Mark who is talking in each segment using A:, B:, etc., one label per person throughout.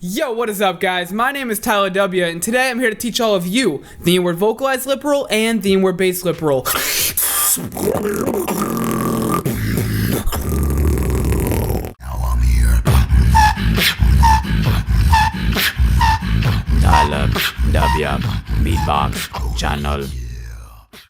A: Yo, what is up, guys? My name is TylaDubya, and today I'm here to teach all of you the inward vocalized lip roll and the inward bass lip roll.
B: Now I'm here.
C: TylaDubya Beatbox channel.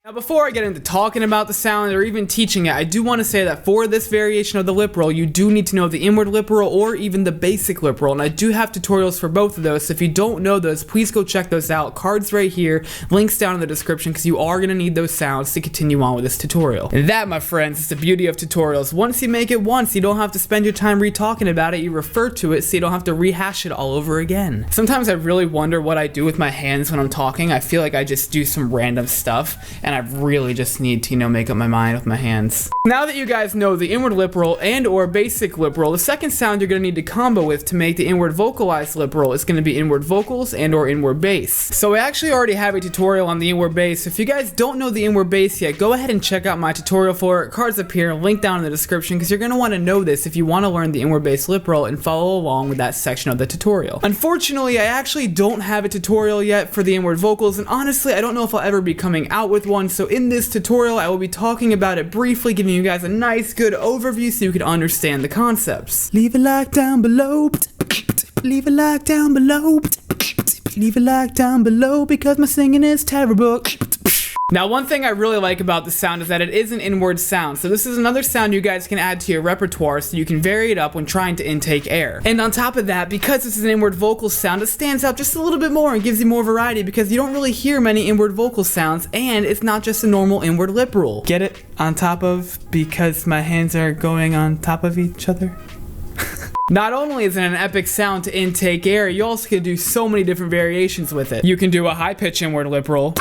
A: Now, before I get into talking about the sound or even teaching it, I do want to say that for this variation of the lip roll, you do need to know the inward lip roll or even the basic lip roll, and I do have tutorials for both of those, so if you don't know those, please go check those out. Cards right here, links down in the description, because you are going to need those sounds to continue on with this tutorial. And that, my friends, is the beauty of tutorials. Once you make it once, you don't have to spend your time re-talking about it, you refer to it so you don't have to rehash it all over again. Sometimes I really wonder what I do with my hands when I'm talking. I feel like I just do some random stuff, and I really just need to, make up my mind with my hands. Now that you guys know the inward lip roll and or basic lip roll, the second sound you're going to need to combo with to make the inward vocalized lip roll is going to be inward vocals and or inward bass. So I actually already have a tutorial on the inward bass. If you guys don't know the inward bass yet, go ahead and check out my tutorial for it. Cards up here, link down in the description, because you're going to want to know this if you want to learn the inward bass lip roll and follow along with that section of the tutorial. Unfortunately, I actually don't have a tutorial yet for the inward vocals, and honestly, I don't know if I'll ever be coming out with one, so in this tutorial, I will be talking about it briefly, giving you guys a nice, good overview so you can understand the concepts. Leave a like down below. Leave a like down below. Leave a like down below because my singing is terrible. Now, one thing I really like about the sound is that it is an inward sound, so this is another sound you guys can add to your repertoire so you can vary it up when trying to intake air. And on top of that, because this is an inward vocal sound, it stands out just a little bit more and gives you more variety because you don't really hear many inward vocal sounds, and it's not just a normal inward lip roll. Get it? On top of, because my hands are going on top of each other? Not only is it an epic sound to intake air, you also can do so many different variations with it. You can do a high-pitch inward lip roll.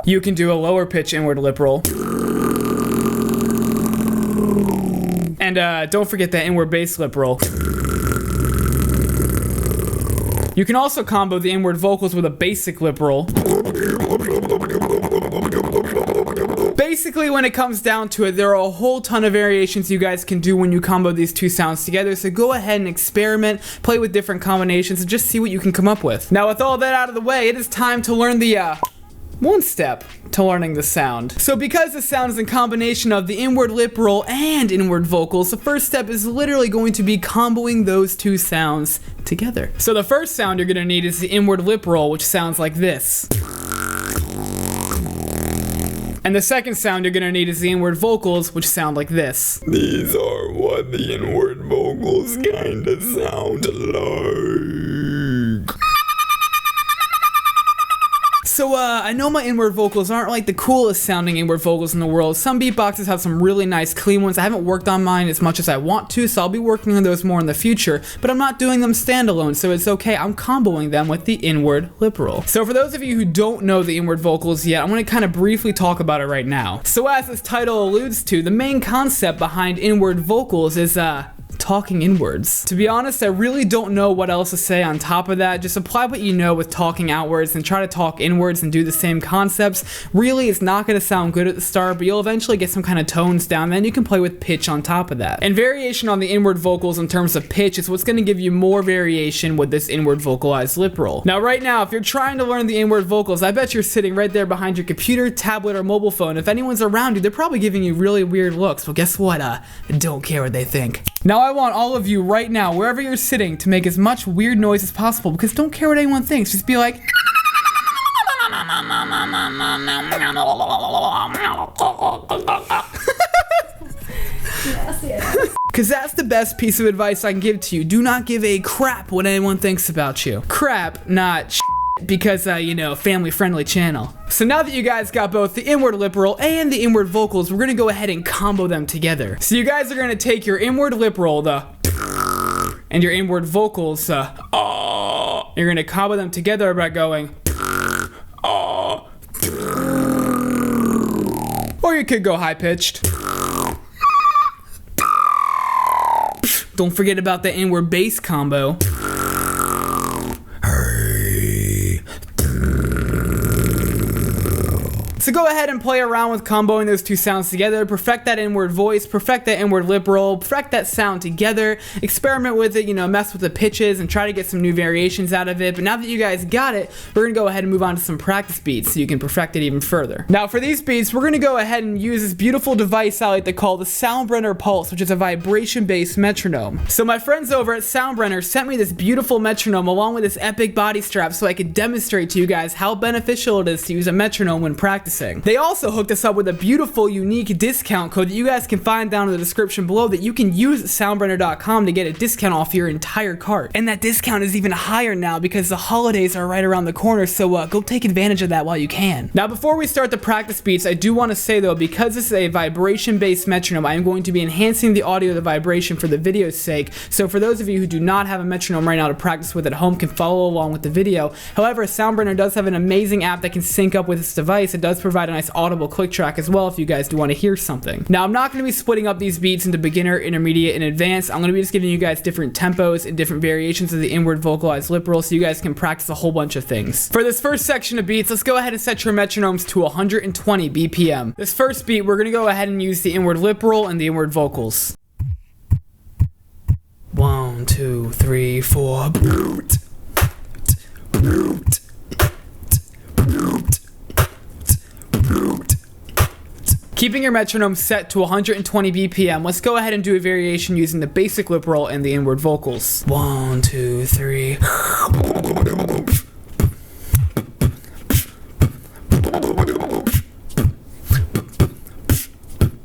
A: You can do a lower pitch inward lip roll. And don't forget that inward bass lip roll. You can also combo the inward vocals with a basic lip roll. Basically, when it comes down to it, there are a whole ton of variations you guys can do when you combo these two sounds together, so go ahead and experiment, play with different combinations, and just see what you can come up with. Now, with all that out of the way, it is time to learn the, one step to learning the sound. So because the sound is a combination of the inward lip roll and inward vocals, the first step is literally going to be comboing those two sounds together. So the first sound you're gonna need is the inward lip roll, which sounds like this. And the second sound you're gonna need is the inward vocals, which sound like this.
B: These are what the inward vocals kinda sound like.
A: So, I know my inward vocals aren't like the coolest sounding inward vocals in the world. Some beatboxes have some really nice clean ones. I haven't worked on mine as much as I want to, so I'll be working on those more in the future, but I'm not doing them standalone, so it's okay. I'm comboing them with the inward lip roll. So for those of you who don't know the inward vocals yet, I'm gonna kind of briefly talk about it right now. So as this title alludes to, the main concept behind inward vocals is, talking inwards. To be honest, I really don't know what else to say on top of that. Just apply what you know with talking outwards and try to talk inwards and do the same concepts. Really, it's not going to sound good at the start, but you'll eventually get some kind of tones down, then you can play with pitch on top of that. And variation on the inward vocals in terms of pitch is what's going to give you more variation with this inward vocalized lip roll. Now, right now, if you're trying to learn the inward vocals, I bet you're sitting right there behind your computer, tablet, or mobile phone. If anyone's around you, they're probably giving you really weird looks. Well, guess what? Don't care what they think. Now, I want all of you right now, wherever you're sitting, to make as much weird noise as possible, because don't care what anyone thinks. Just be like... Because that's the best piece of advice I can give to you. Do not give a crap what anyone thinks about you. Crap, not because, family-friendly channel. So now that you guys got both the inward lip roll and the inward vocals, we're gonna go ahead and combo them together. So you guys are gonna take your inward lip roll, and your inward vocals, you're gonna combo them together by going, or you could go high-pitched. Don't forget about the inward bass combo. So So go ahead and play around with comboing those two sounds together, perfect that inward voice, perfect that inward lip roll, perfect that sound together, experiment with it, mess with the pitches and try to get some new variations out of it. But now that you guys got it, we're gonna go ahead and move on to some practice beats so you can perfect it even further. Now for these beats, we're gonna go ahead and use this beautiful device I like to call the Soundbrenner Pulse, which is a vibration-based metronome. So my friends over at Soundbrenner sent me this beautiful metronome along with this epic body strap so I could demonstrate to you guys how beneficial it is to use a metronome when practicing. They also hooked us up with a beautiful, unique discount code that you guys can find down in the description below that you can use at soundbrenner.com to get a discount off your entire cart. And that discount is even higher now because the holidays are right around the corner, so go take advantage of that while you can. Now before we start the practice beats, I do want to say though, because this is a vibration-based metronome, I am going to be enhancing the audio of the vibration for the video's sake. So for those of you who do not have a metronome right now to practice with at home, can follow along with the video. However, Soundbrenner does have an amazing app that can sync up with this device. It does provide a nice audible click track as well if you guys do want to hear something. Now I'm not going to be splitting up these beats into beginner, intermediate, and advanced. I'm going to be just giving you guys different tempos and different variations of the inward vocalized lip roll so you guys can practice a whole bunch of things. For this first section of beats, let's go ahead and set your metronomes to 120 BPM. This first beat, we're going to go ahead and use the inward lip roll and the inward vocals. 1, 2, 3, 4. Keeping your metronome set to 120 BPM, let's go ahead and do a variation using the basic lip roll and the inward vocals. 1, 2, 3.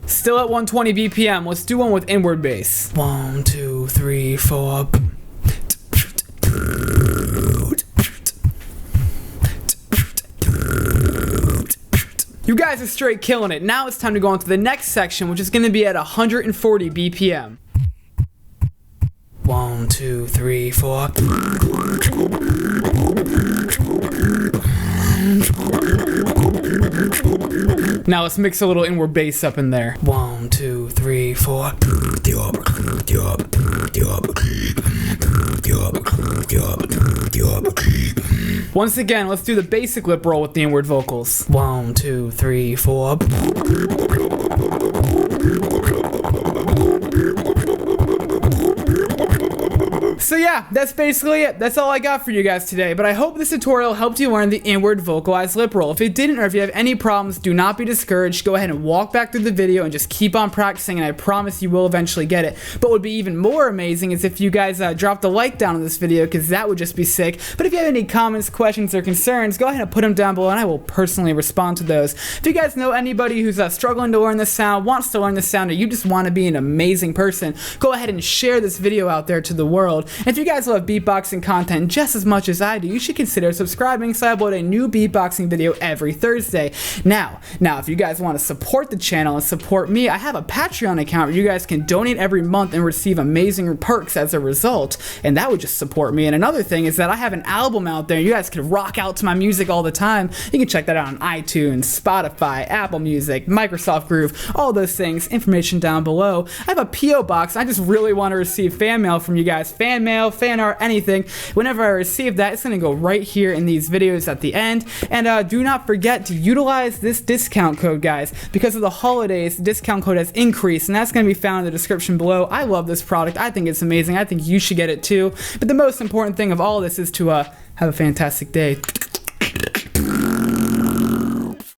A: Still at 120 BPM, let's do one with inward bass. 1, 2, 3, 4. You guys are straight killing it. Now it's time to go on to the next section, which is going to be at 140 BPM. 1, 2, 3, 4. Now let's mix a little inward bass up in there. 1, 2, 3, 4. Once again, let's do the basic lip roll with the inward vocals. 1, 2, 3, 4. So yeah, that's basically it. That's all I got for you guys today, but I hope this tutorial helped you learn the inward vocalized lip roll. If it didn't, or if you have any problems, do not be discouraged. Go ahead and walk back through the video and just keep on practicing, and I promise you will eventually get it. But what would be even more amazing is if you guys dropped a like down on this video, because that would just be sick. But if you have any comments, questions, or concerns, go ahead and put them down below, and I will personally respond to those. If you guys know anybody who's struggling to learn this sound, wants to learn this sound, or you just want to be an amazing person, go ahead and share this video out there to the world. And if you guys love beatboxing content just as much as I do, you should consider subscribing so I upload a new beatboxing video every Thursday. Now, if you guys want to support the channel and support me, I have a Patreon account where you guys can donate every month and receive amazing perks as a result, and that would just support me. And another thing is that I have an album out there. You guys can rock out to my music all the time. You can check that out on iTunes, Spotify, Apple Music, Microsoft Groove, all those things. Information down below. I have a P.O. box. I just really want to receive fan mail from you guys. Fan mail, fan art, anything. Whenever I receive that, it's going to go right here in these videos at the end. And do not forget to utilize this discount code, guys. Because of the holidays, the discount code has increased, and that's going to be found in the description below. I love this product. I think it's amazing. I think you should get it too. But the most important thing of all this is to have a fantastic day.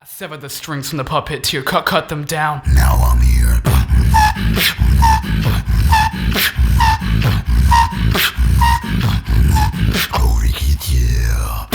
A: Sever the strings from the puppet to your cut them down.
B: Now I'm here. Oh, Ricky, yeah.